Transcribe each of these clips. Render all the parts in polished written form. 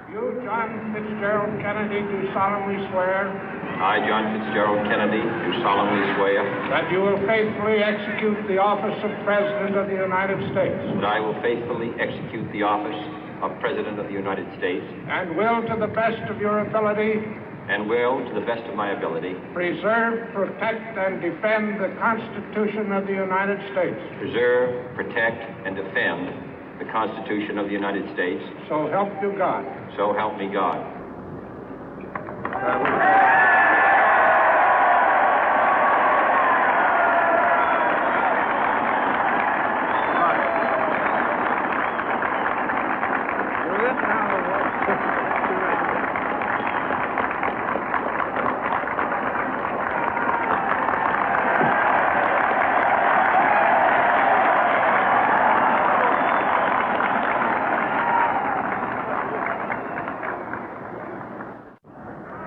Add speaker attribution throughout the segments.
Speaker 1: You, John Fitzgerald Kennedy, do solemnly swear
Speaker 2: I, John Fitzgerald Kennedy, do solemnly swear
Speaker 1: that you will faithfully execute the office of President of the United States
Speaker 2: that I will faithfully execute the office of President of the United States
Speaker 1: and will, to the best of your ability,
Speaker 2: and will, to the best of my ability,
Speaker 1: preserve, protect, and defend the Constitution of the United States.
Speaker 2: preserve, protect, and defend the Constitution of the United States.
Speaker 1: So help you God.
Speaker 2: So help me God.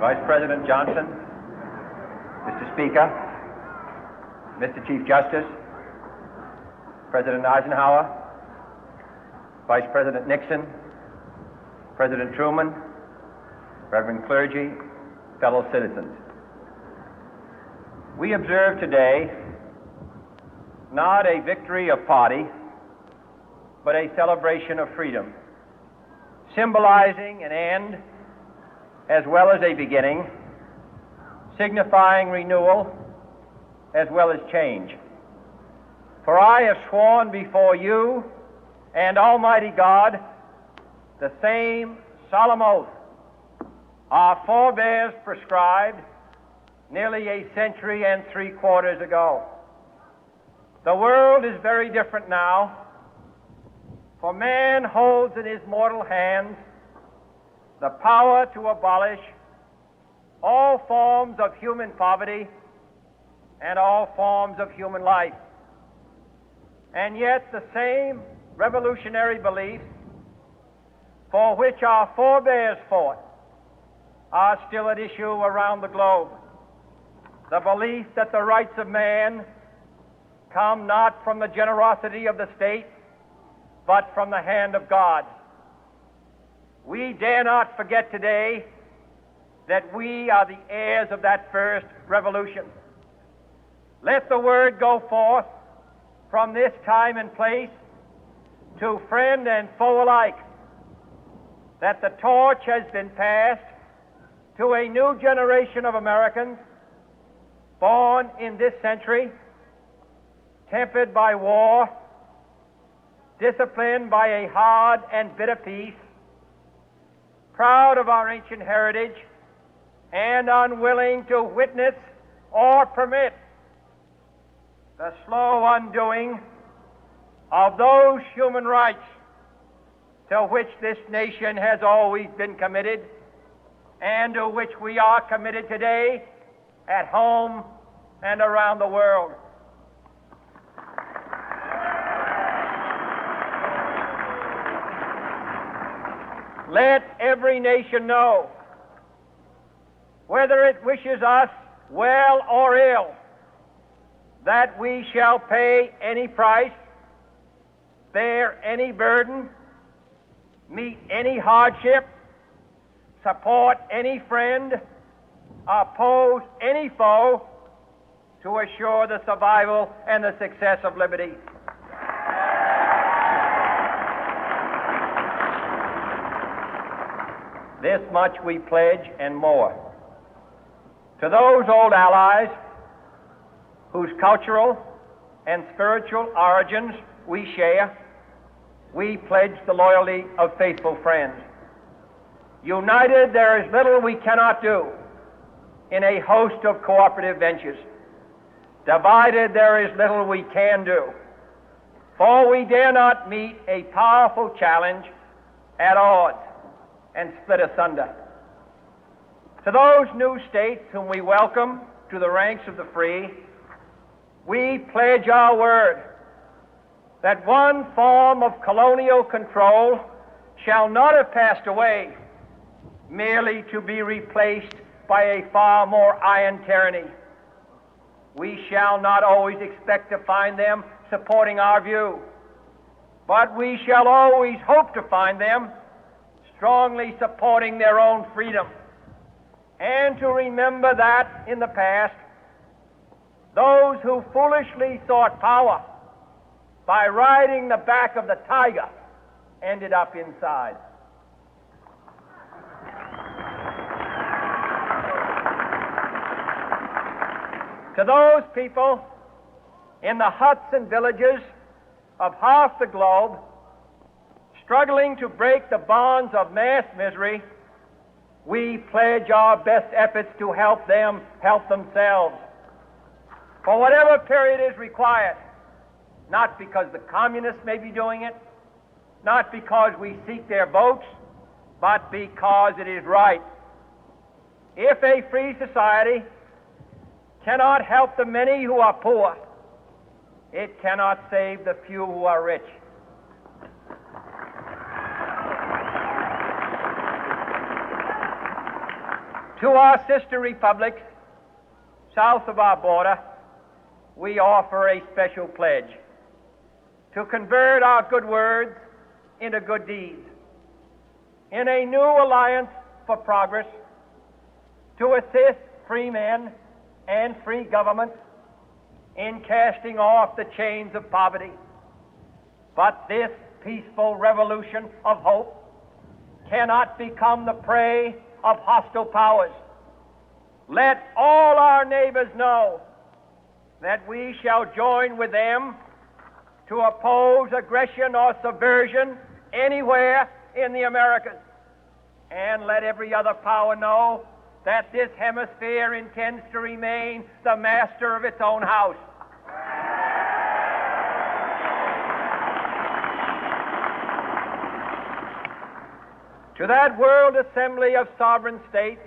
Speaker 3: Vice President Johnson, Mr. Speaker, Mr. Chief Justice, President Eisenhower, Vice President Nixon, President Truman, Reverend clergy, fellow citizens. We observe today not a victory of party, but a celebration of freedom, symbolizing an end as well as a beginning, signifying renewal as well as change. For I have sworn before you and Almighty God the same solemn oath our forebears prescribed nearly a century and 3/4 ago. The world is very different now, for man holds in his mortal hands the power to abolish all forms of human poverty and all forms of human life. And yet the same revolutionary beliefs for which our forebears fought are still at issue around the globe. The belief that the rights of man come not from the generosity of the state, but from the hand of God. We dare not forget today that we are the heirs of that first revolution. Let the word go forth from this time and place to friend and foe alike that the torch has been passed to a new generation of Americans born in this century, tempered by war, disciplined by a hard and bitter peace, proud of our ancient heritage, and unwilling to witness or permit the slow undoing of those human rights to which this nation has always been committed and to which we are committed today at home and around the world. Let every nation know, whether it wishes us well or ill, that we shall pay any price, bear any burden, meet any hardship, support any friend, oppose any foe to assure the survival and the success of liberty. This much we pledge and more. To those old allies whose cultural and spiritual origins we share, we pledge the loyalty of faithful friends. United, there is little we cannot do in a host of cooperative ventures. Divided, there is little we can do, for we dare not meet a powerful challenge at odds and split asunder. To those new states whom we welcome to the ranks of the free, we pledge our word that one form of colonial control shall not have passed away, merely to be replaced by a far more iron tyranny. We shall not always expect to find them supporting our view, but we shall always hope to find them strongly supporting their own freedom, and to remember that in the past, those who foolishly sought power by riding the back of the tiger ended up inside. To those people in the huts and villages of half the globe struggling to break the bonds of mass misery, we pledge our best efforts to help them help themselves for whatever period is required, not because the communists may be doing it, not because we seek their votes, but because it is right. If a free society cannot help the many who are poor, it cannot save the few who are rich. To our sister republics south of our border, we offer a special pledge to convert our good words into good deeds, in a new alliance for progress, to assist free men and free governments in casting off the chains of poverty. But this peaceful revolution of hope cannot become the prey of hostile powers. Let all our neighbors know that we shall join with them to oppose aggression or subversion anywhere in the Americas. And let every other power know that this hemisphere intends to remain the master of its own house. To that World Assembly of Sovereign States,